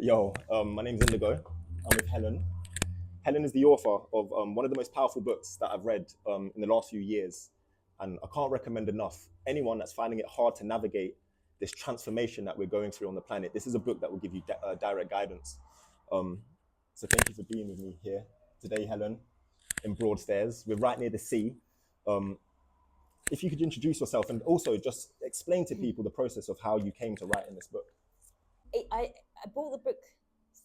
Yo, my name's Indigo. I'm with Helen. Helen is the author of one of the most powerful books that I've read in the last few years. And I can't recommend enough. Anyone that's finding it hard to navigate this transformation that we're going through on the planet, this is a book that will give you direct guidance. Um, so thank you for being with me here today, Helen, in Broadstairs. We're right near the sea. Um, if you could introduce yourself and also just explain to people the process of how you came to write in this book. I brought the book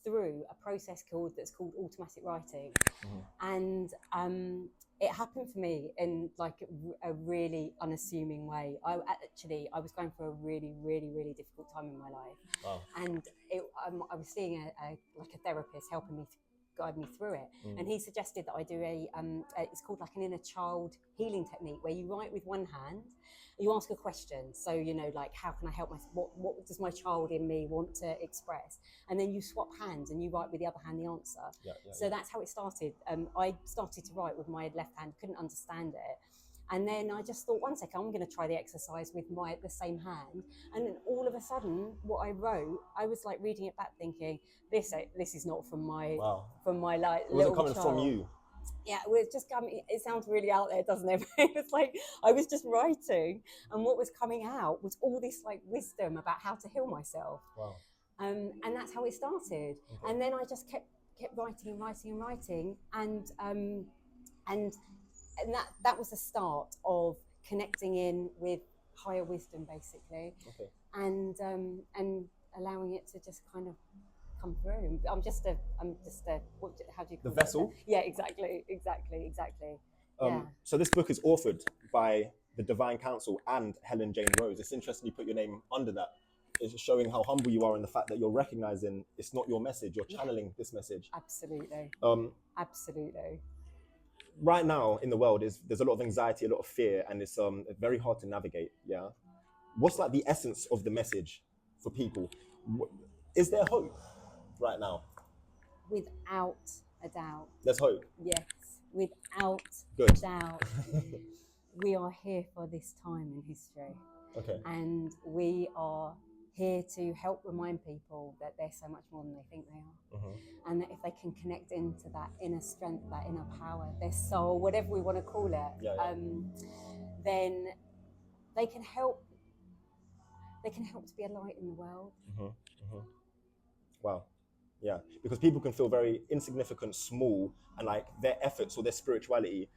through a process that's called automatic writing, and it happened for me in like a really unassuming way. I was going for a really difficult time in my life, Wow. and I was seeing a therapist helping me guide me through it. And he suggested that I do it's called like an inner child healing technique, where you write with one hand, you ask a question. So, like, how can I help what does my child in me want to express? And then you swap hands and you write with the other hand the answer. So that's how it started. I started to write with my left hand, couldn't understand it. And then I just thought, one second, I'm going to try the exercise with the same hand. And then all of a sudden, what I wrote, I was like reading it back, thinking, this is not from my Wow. from my like It wasn't little coming child. from you. Yeah, it was just coming. It sounds really out there, doesn't it? It was like I was just writing, and what was coming out was all this like wisdom about how to heal myself. Wow. And that's how it started. Okay. And then I just kept writing and writing and writing, and that was the start of connecting in with higher wisdom, basically. Okay. And allowing it to just kind of come through. I'm just a how do you call the vessel? That? Yeah, exactly. Yeah. So this book is authored by the Divine Council and Helen Jane Rose. It's interesting you put your name under that. It's showing how humble you are in the fact that you're recognizing it's not your message, you're channeling this message. Absolutely. Absolutely. Right now in the world, there's a lot of anxiety, a lot of fear, and it's very hard to navigate. Yeah. What's like the essence of the message for people? Is there hope right now? Without a doubt. There's hope. Yes, without Good. doubt. We are here for this time in history. Okay. And we are here to help remind people that they're so much more than they think they are. And that if they can connect into that inner strength, that inner power, their soul, whatever we want to call it, then they can help to be a light in the world. Wow. Yeah, because people can feel very insignificant, small, and like their efforts or their spirituality,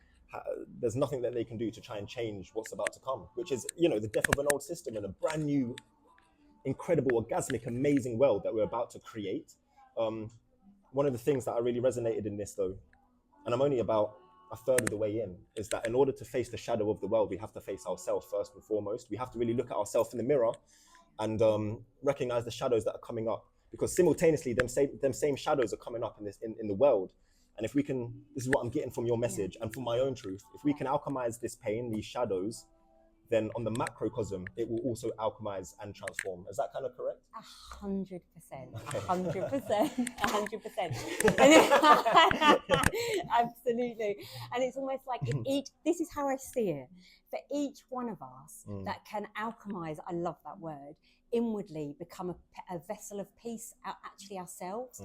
there's nothing that they can do to try and change what's about to come, which is, the death of an old system and a brand new, incredible, orgasmic, amazing world that we're about to create. One of the things that I really resonated in this, though, and I'm only about a third of the way in, is that in order to face the shadow of the world, we have to face ourselves first and foremost. We have to really look at ourselves in the mirror and recognize the shadows that are coming up, because simultaneously them same shadows are coming up in the world. And if we can, this is what I'm getting from your message and from my own truth, if we can alchemize this pain, these shadows, then on the macrocosm, it will also alchemize and transform. Is that kind of correct? 100%, 100%, 100%. Absolutely. And it's almost like this is how I see it. For each one of us that can alchemize, I love that word, inwardly become a vessel of peace, actually ourselves.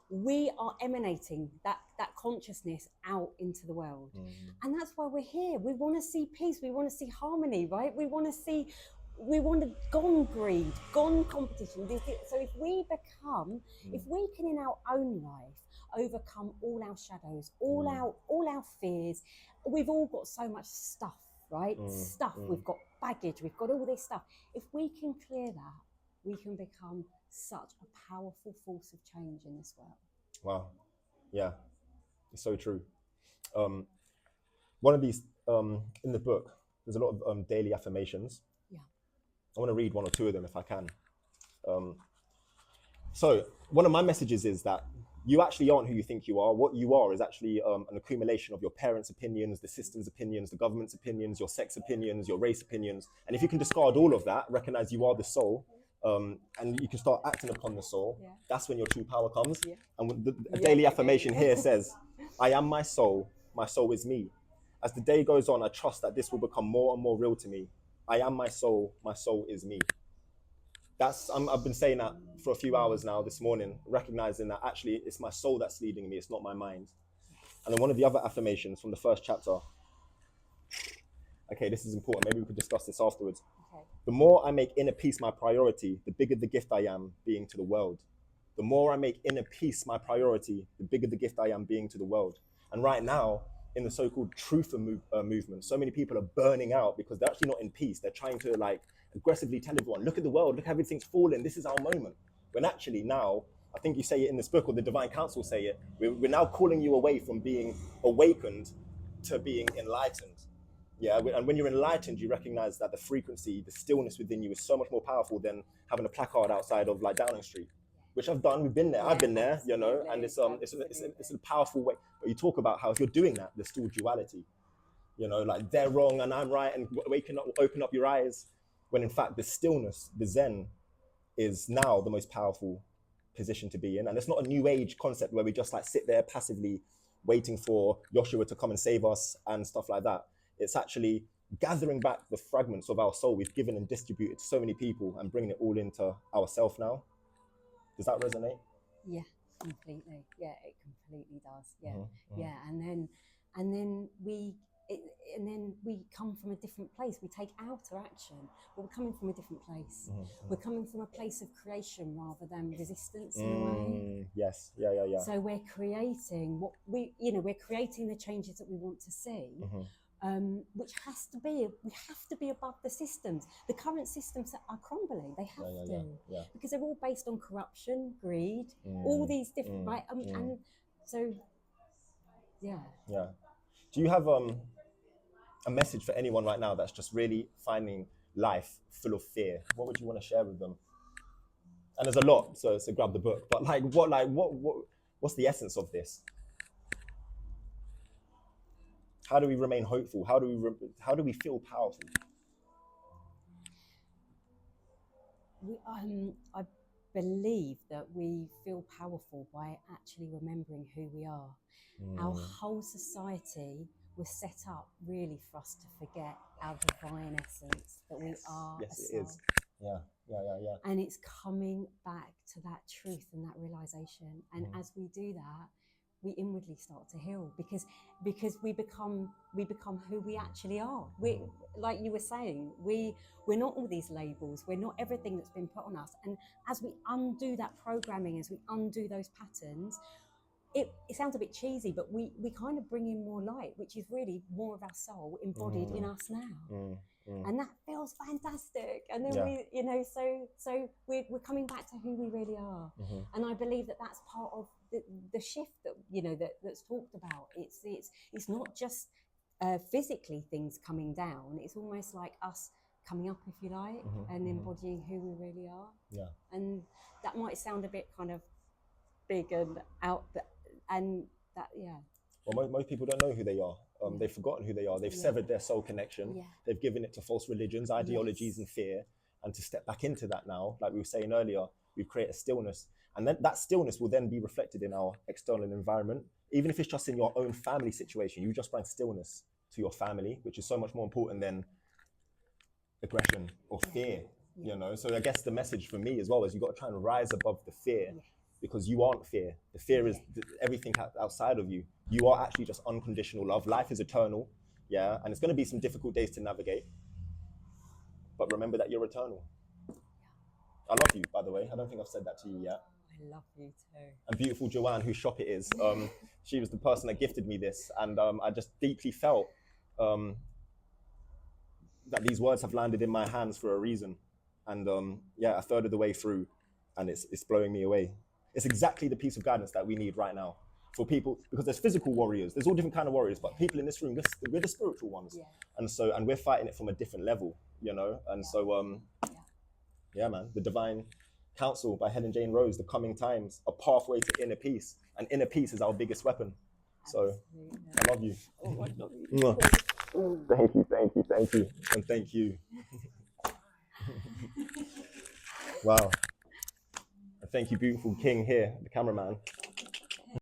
We are emanating that consciousness out into the world. And that's why we're here. We want to see peace. We want to see harmony, right? We want gone greed, gone competition. So if we can in our own life overcome all our shadows, all our fears, we've all got so much stuff, right? We've got baggage, we've got all this stuff. If we can clear that, we can become such a powerful force of change in this world. Wow. Yeah, it's so true. One of these, in the book, there's a lot of daily affirmations. Yeah. I want to read one or two of them if I can. So one of my messages is that you actually aren't who you think you are. What you are is actually an accumulation of your parents' opinions, the system's opinions, the government's opinions, your sex opinions, your race opinions. And if you can discard all of that, recognize you are the soul, and you can start acting upon the soul, that's when your true power comes. Yeah. And a daily affirmation here says, I am my soul is me. As the day goes on, I trust that this will become more and more real to me. I am my soul is me. I've been saying that for a few hours now this morning, recognizing that actually it's my soul that's leading me, it's not my mind. And then one of the other affirmations from the first chapter, okay, this is important, maybe we could discuss this afterwards. Okay. The more I make inner peace my priority, the bigger the gift I am being to the world. The more I make inner peace my priority, the bigger the gift I am being to the world. And right now, in the so-called truth movement, so many people are burning out because they're actually not in peace. They're trying to like aggressively tell everyone, look at the world, look how everything's fallen, this is our moment. When actually now, I think you say it in this book, or the Divine Council say it, we're now calling you away from being awakened to being enlightened. Yeah, and when you're enlightened, you recognize that the frequency, the stillness within you is so much more powerful than having a placard outside of like Downing Street, which I've done. We've been there. I've been there, you know, and it's a powerful way. But you talk about how if you're doing that, there's still duality, you know, like they're wrong and I'm right, and waking up, open up your eyes, when in fact the stillness, the Zen, is now the most powerful position to be in. And it's not a new age concept where we just like sit there passively waiting for Joshua to come and save us and stuff like that. It's actually gathering back the fragments of our soul we've given and distributed to so many people and bringing it all into ourself now. Does that resonate? Yeah, completely. Yeah, it completely does. Yeah, Mm-hmm. yeah. And then we come from a different place. We take outer action, but we're coming from a different place. Mm-hmm. We're coming from a place of creation rather than resistance in a way. Yes, yeah. So we're creating we're creating the changes that we want to see. Mm-hmm. Which we have to be above the systems. The current systems that are crumbling, they have to. Because they're all based on corruption, greed, all these different, right? And so, yeah. Yeah. Do you have a message for anyone right now that's just really finding life full of fear? What would you want to share with them? And there's a lot, so grab the book. But what's the essence of this? How do we remain hopeful? How do we feel powerful? I believe that we feel powerful by actually remembering who we are. Our whole society was set up really for us to forget our divine essence, that we are yes, a it soul. is. Yeah. And it's coming back to that truth and that realization. And as we do that, we inwardly start to heal because we become who we actually are. We, like you were saying, we're not all these labels. We're not everything that's been put on us. And as we undo that programming, as we undo those patterns, it sounds a bit cheesy, but we kind of bring in more light, which is really more of our soul embodied in us now. And that feels fantastic. And then so we're coming back to who we really are. And I believe that that's part of the shift that that's talked about. It's not just physically things coming down. It's almost like us coming up, if you like, and embodying who we really are. Yeah. And that might sound a bit kind of big and out, and that Well, most people don't know who they are. They've forgotten who they are. They've severed their soul connection. Yeah. They've given it to false religions, ideologies, and fear. And to step back into that now, like we were saying earlier, we create a stillness. And then that stillness will then be reflected in our external environment. Even if it's just in your own family situation, you just bring stillness to your family, which is so much more important than aggression or fear, you know? So I guess the message for me as well is you've got to try and rise above the fear. Because you aren't fear. The fear is everything outside of you. You are actually just unconditional love. Life is eternal, yeah? And it's going to be some difficult days to navigate. But remember that you're eternal. I love you, by the way. I don't think I've said that to you yet. I love you too. And beautiful Joanne, whose shop it is, she was the person that gifted me this. And I just deeply felt that these words have landed in my hands for a reason. And a third of the way through, and it's blowing me away. It's exactly the piece of guidance that we need right now for people, because there's physical warriors, there's all different kind of warriors, but people in this room, we're the spiritual ones. And we're fighting it from a different level, you know? And so, man, the Divine Council by Helen Jane Rose, The Coming Times, a pathway to inner peace. And inner peace is our biggest weapon. So, I love you. Oh, I love you. Thank you. And thank you. Wow. Thank you, beautiful King here, the cameraman.